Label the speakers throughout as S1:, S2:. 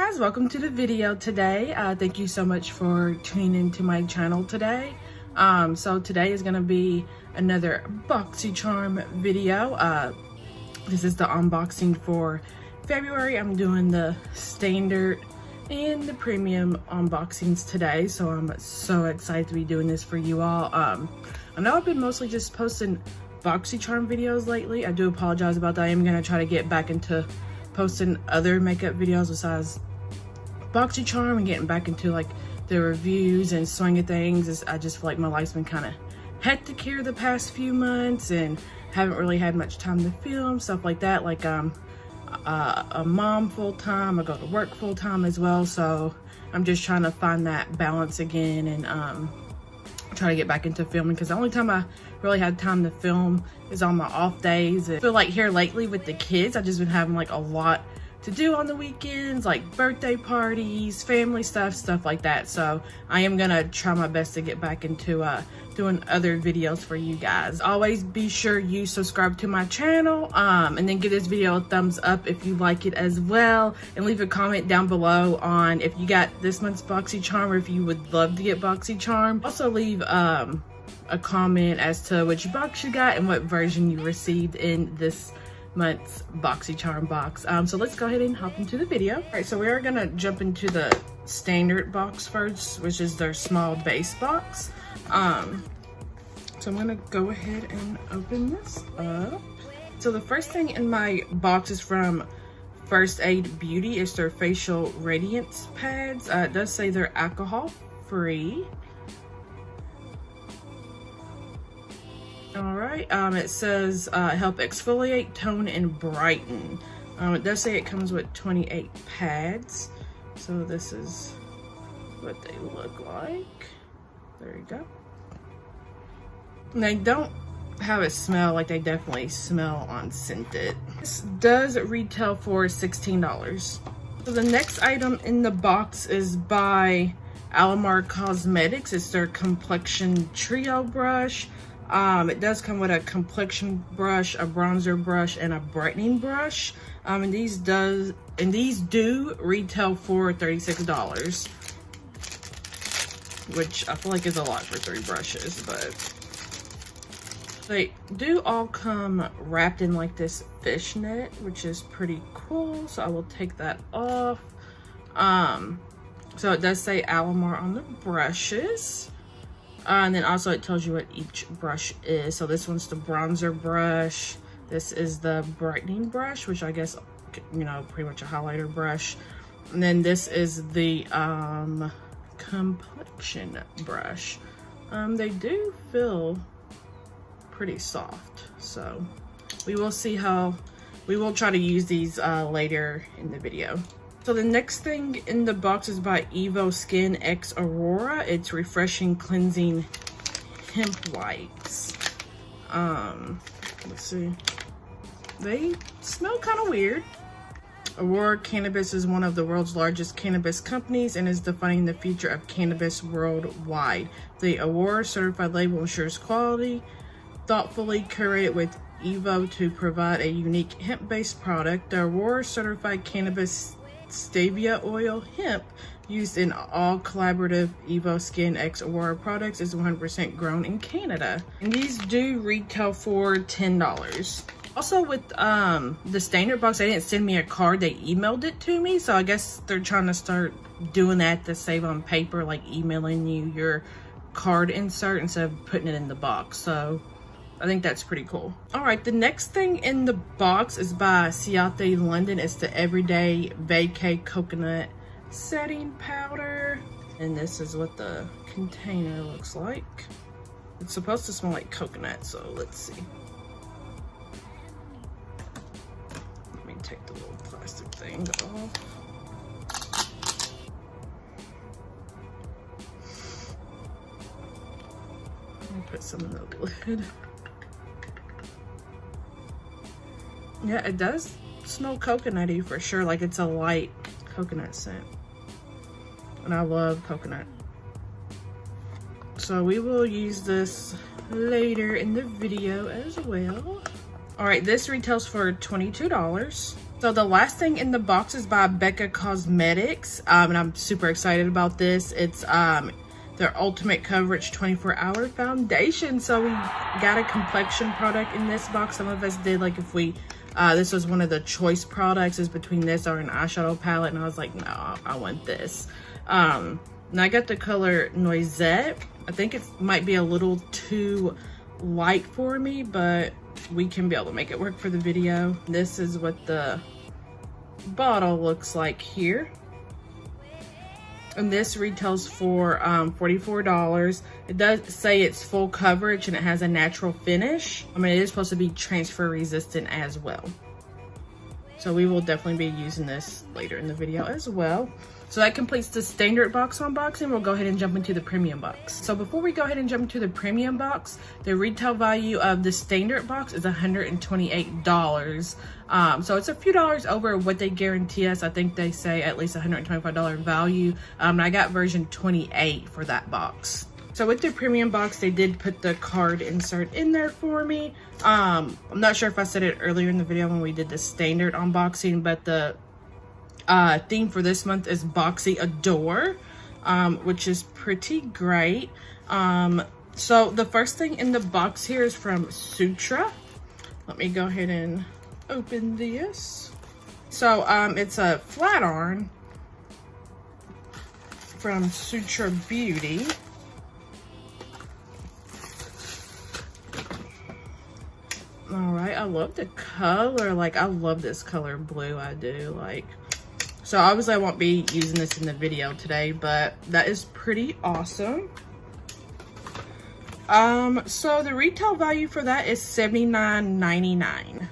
S1: guys, welcome to the video today. Thank you so much for tuning into my channel today. So today is gonna be another Boxycharm video. This is the unboxing for February. I'm doing the standard and the premium unboxings today, so I'm so excited to be doing this for you all. I know I've been mostly just posting Boxycharm videos lately. I do apologize about that. I am gonna try to get back into posting other makeup videos besides Boxycharm and getting back into like the reviews and swing of things. I just feel like my life's been kind of hectic here the past few months and haven't really had much time to film stuff like that. Like a mom full-time, I go to work full-time as well, so I'm just trying to find that balance again and try to get back into filming, because the only time I really had time to film is on my off days. I feel like here lately with the kids, I've just been having like a lot to do on the weekends, like birthday parties, family stuff like that. So I am gonna try my best to get back into doing other videos for you guys. Always be sure you subscribe to my channel and then give this video a thumbs up if you like it as well, and leave a comment down below on if you got this month's Boxycharm or if you would love to get Boxycharm. Also leave a comment as to which box you got and what version you received in this month's Boxycharm box. So let's go ahead and hop into the video. All right, so we are gonna jump into the standard box first, which is their small base box. So I'm gonna go ahead and open this up. So the first thing in my box is from First Aid Beauty. It's their facial radiance pads. It does say they're alcohol free. All right, it says help exfoliate, tone, and brighten. It does say it comes with 28 pads. So this is what they look like. There you go. And they don't have a smell, like they definitely smell unscented. This does retail for $16. So the next item in the box is by Alamar Cosmetics. It's their Complexion Trio brush. It does come with a complexion brush, a bronzer brush, and a brightening brush. And these do retail for $36, which I feel like is a lot for 3 brushes, but they do all come wrapped in like this fishnet, which is pretty cool. So I will take that off. So it does say Alamar on the brushes. And then also it tells you what each brush is. So this one's the bronzer brush. This is the brightening brush, which I guess, you know, pretty much a highlighter brush. And then this is the complexion brush. They do feel pretty soft. So we will see how, we will try to use these later in the video. So the next thing in the box is by Evo Skin X Aurora. It's refreshing cleansing hemp wipes. Let's see. They smell kind of weird. Aurora Cannabis is one of the world's largest cannabis companies and is defining the future of cannabis worldwide. The Aurora certified label ensures quality, thoughtfully curated with Evo to provide a unique hemp-based product. The Aurora certified cannabis stevia oil hemp used in all collaborative Evo Skin X Aurora products is 100% grown in Canada. And these do retail for $10. Also with the standard box, they didn't send me a card, they emailed it to me. So I guess they're trying to start doing that to save on paper, like emailing you your card insert instead of putting it in the box. So I think that's pretty cool. All right, the next thing in the box is by Ciate London. It's the Everyday Vacay Coconut Setting Powder. And this is what the container looks like. It's supposed to smell like coconut, so let's see. Let me take the little plastic thing off. Let me put some in the lid. Yeah, it does smell coconutty for sure. Like it's a light coconut scent. And I love coconut. So we will use this later in the video as well. All right, this retails for $22. So the last thing in the box is by Becca Cosmetics, and I'm super excited about this. It's their Ultimate Coverage 24-Hour Foundation. So we got a complexion product in this box. Some of us did, like if we, this was one of the choice products, is between this or an eyeshadow palette, and I was like, no, I want this. And I got the color Noisette. I think it might be a little too light for me, but we can be able to make it work for the video. This is what the bottle looks like here. And this retails for $44. It does say it's full coverage and it has a natural finish. I mean, it is supposed to be transfer resistant as well. So we will definitely be using this later in the video as well. So that completes the standard box unboxing. We'll go ahead and jump into the premium box. So before we go ahead and jump into the premium box, the retail value of the standard box is $128. So it's a few dollars over what they guarantee us. I think they say at least $125 value. And I got version 28 for that box. So with the premium box, they did put the card insert in there for me. I'm not sure if I said it earlier in the video when we did the standard unboxing, but the theme for this month is Boxy Adore, which is pretty great. So the first thing in the box here is from Sutra. Let me go ahead and open this. So it's a flat iron from Sutra Beauty. All right, I love the color. Like, I love this color blue. I do. Like, so obviously I won't be using this in the video today, but that is pretty awesome. So the retail value for that is $79.99.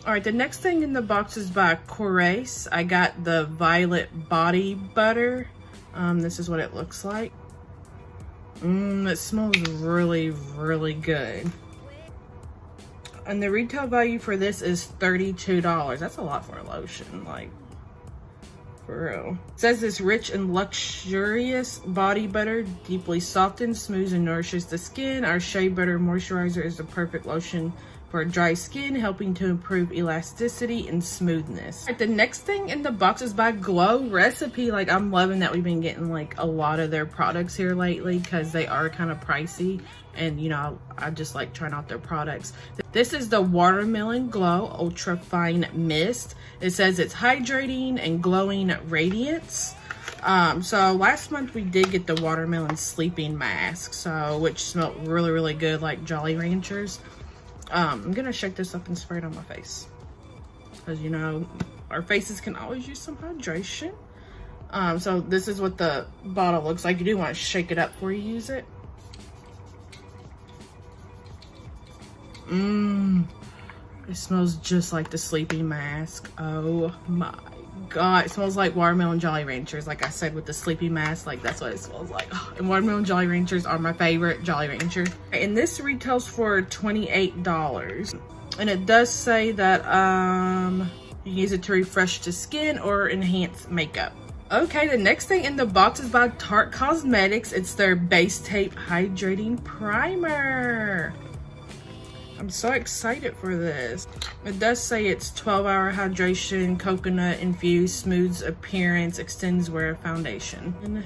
S1: All right, the next thing in the box is by Corrace. I got the Violet Body Butter. This is what it looks like. It smells really, really good. And the retail value for this is $32. That's a lot for a lotion, like, for real. It says this rich and luxurious body butter deeply softens, smooths, and nourishes the skin. Our Shea Butter Moisturizer is the perfect lotion for dry skin, helping to improve elasticity and smoothness. All right, the next thing in the box is by Glow Recipe. Like, I'm loving that we've been getting like a lot of their products here lately because they are kind of pricey, and you know, I just like trying out their products. This is the Watermelon Glow Ultra Fine Mist. It says it's hydrating and glowing radiance. So last month we did get the Watermelon Sleeping Mask, so which smelled really, really good, like Jolly Ranchers. I'm gonna shake this up and spray it on my face, because you know, our faces can always use some hydration. So this is what the bottle looks like. You do want to shake it up before you use it. It smells just like the Sleeping Mask. Oh my god, it smells like Watermelon Jolly Ranchers. Like I said with the Sleeping Mask, like that's what it smells like. And Watermelon Jolly Ranchers are my favorite Jolly Rancher. And this retails for $28. And it does say that you use it to refresh the skin or enhance makeup. Okay, the next thing in the box is by Tarte Cosmetics. It's their Base Tape Hydrating Primer. I'm so excited for this. It does say it's 12-hour hydration, coconut infused, smooths appearance, extends wear foundation. And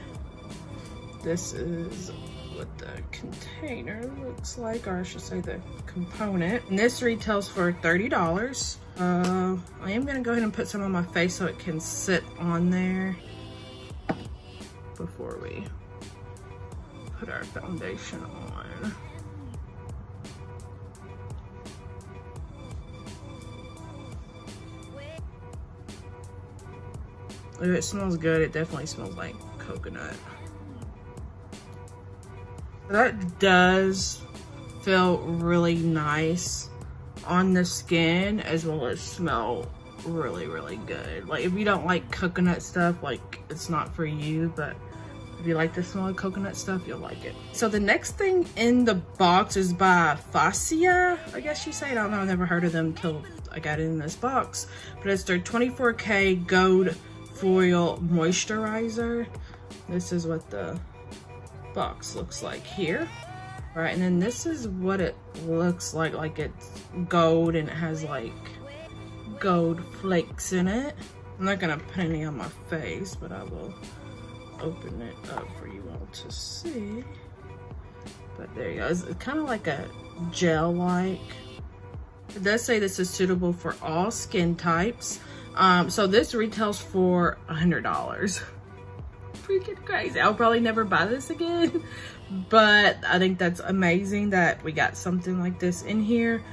S1: this is what the container looks like, or I should say the component. And this retails for $30. I am gonna go ahead and put some on my face so it can sit on there before we put our foundation on. It smells good. It definitely smells like coconut. That does feel really nice on the skin, as well as smell really, really good. Like, if you don't like coconut stuff, like, it's not for you, but if you like the smell of coconut stuff, you'll like it. So the next thing in the box is by Fascia, I guess you say. I don't know, I've never heard of them until I got it in this box. But it's their 24K Gold Foil Moisturizer. This is what the box looks like here. All right, and then this is what it looks like. Like, it's gold and it has like gold flakes in it. I'm not gonna put any on my face, but I will open it up for you all to see. But there you go. It's kind of like a gel-like. It does say this is suitable for all skin types. So this retails for $100. Freaking crazy. I'll probably never buy this again, but I think that's amazing that we got something like this in here.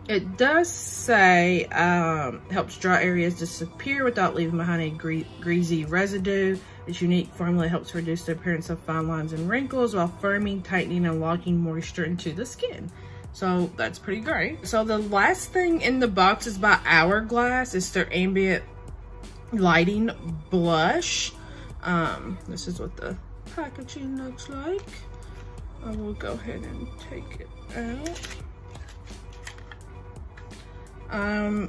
S1: It does say helps dry areas disappear without leaving behind a greasy residue. Its unique formula helps reduce the appearance of fine lines and wrinkles while firming, tightening, and locking moisture into the skin. So that's pretty great. So the last thing in the box is by Hourglass. It's their ambient lighting blush. This is what the packaging looks like. I will go ahead and take it out.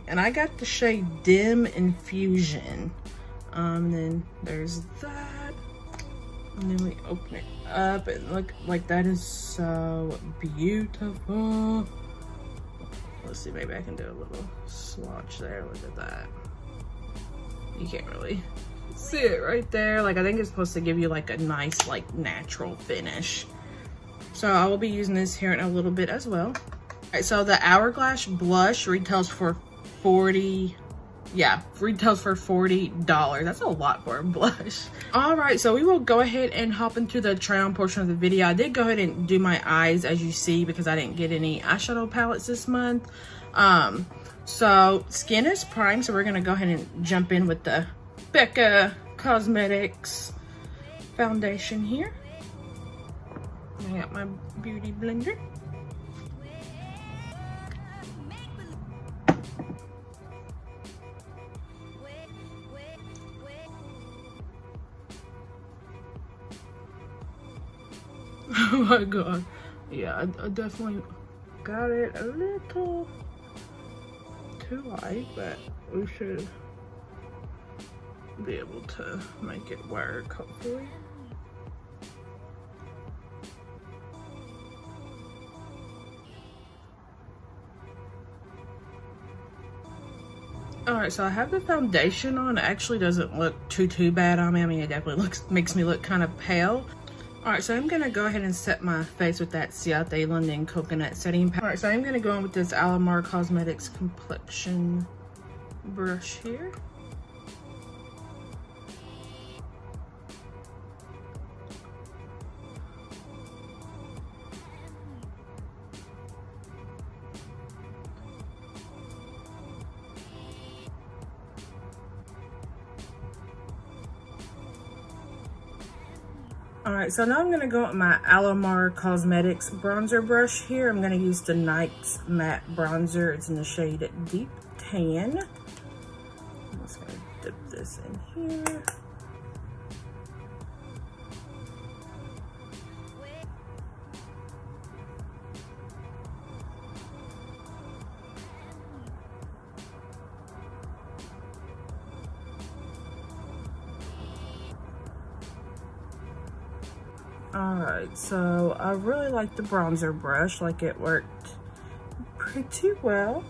S1: And I got the shade Dim Infusion. Then there's that. And then we open it up and look like that is so beautiful. Let's see, maybe I can do a little swatch there. Look at that. You can't really see it right there. Like, I think it's supposed to give you like a nice, like, natural finish. So I will be using this here in a little bit as well. All right, so the Hourglass blush retails for $40. That's a lot for a blush. All right, so we will go ahead and hop into the try on portion of the video. I did go ahead and do my eyes, as you see, because I didn't get any eyeshadow palettes this month. So skin is primed, so we're gonna go ahead and jump in with the Becca Cosmetics foundation here. I got my beauty blender. Oh my god. Yeah, I definitely got it a little too light, but we should be able to make it work, hopefully. All right, so I have the foundation on. It actually doesn't look too bad on me. I mean, it definitely makes me look kind of pale. All right, so I'm gonna go ahead and set my face with that Ciate London Coconut Setting Powder. All right, so I'm gonna go in with this Alamar Cosmetics Complexion brush here. All right, so now I'm gonna go with my Alamar Cosmetics bronzer brush here. I'm gonna use the Night's Matte Bronzer. It's in the shade Deep Tan. I'm just gonna dip this in here. All right, so I really like the bronzer brush, like it worked pretty well.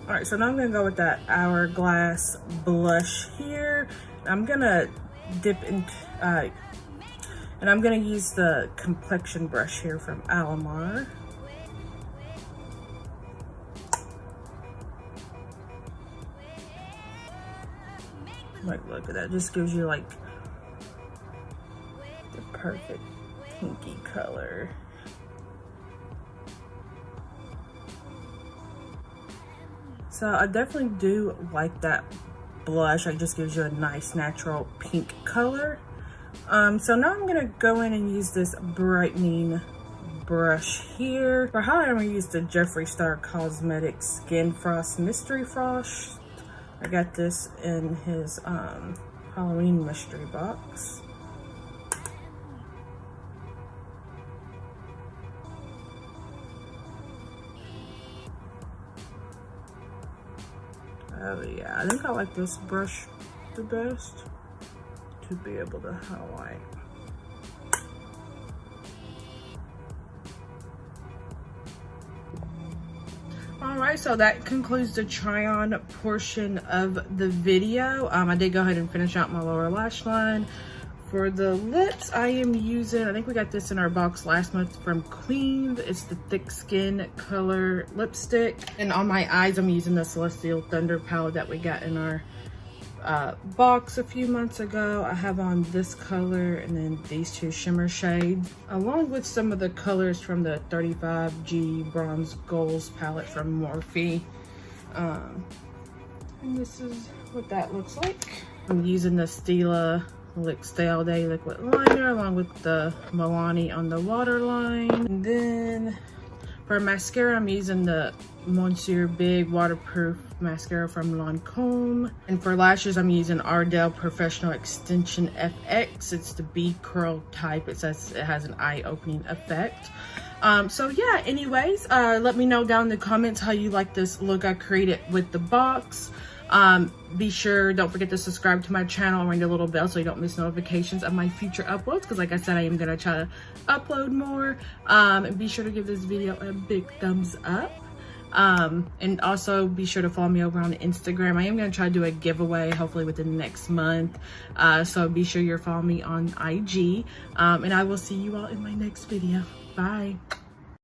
S1: All right, so now I'm gonna go with that Hourglass blush here. I'm gonna dip into, and I'm gonna use the complexion brush here from Alamar. Like, look at that, just gives you like the perfect pinky color. So I definitely do like that blush. It just gives you a nice natural pink color. So now I'm gonna go in and use this brightening brush here. For highlight, I'm gonna use the Jeffree Star Cosmetics Skin Frost Mystery Frost. I got this in his Halloween mystery box. Oh yeah, I think I like this brush the best to be able to highlight. All right, Okay, so that concludes the try on portion of the video. I did go ahead and finish out my lower lash line. For the lips, I am using, I think we got this in our box last month from Queens. It's the Thick Skin color lipstick. And on my eyes, I'm using the Celestial Thunder palette that we got in our box a few months ago. I have on this color and then these two shimmer shades, along with some of the colors from the 35G Bronze Goals palette from Morphe. And this is what that looks like. I'm using the Stila Stay All Day liquid liner along with the Milani on the waterline. And then for mascara, I'm using the Monsieur Big waterproof mascara from Lancome. And for lashes, I'm using Ardell Professional Extension FX. It's the B curl type. It says it has an eye-opening effect. So yeah, anyways, let me know down in the comments how you like this look I created with the box. Be sure, don't forget to subscribe to my channel and ring the little bell so you don't miss notifications of my future uploads, because like I said, I am going to try to upload more. And be sure to give this video a big thumbs up. And also be sure to follow me over on Instagram. I am going to try to do a giveaway hopefully within the next month. So be sure you're following me on IG. And I will see you all in my next video. Bye.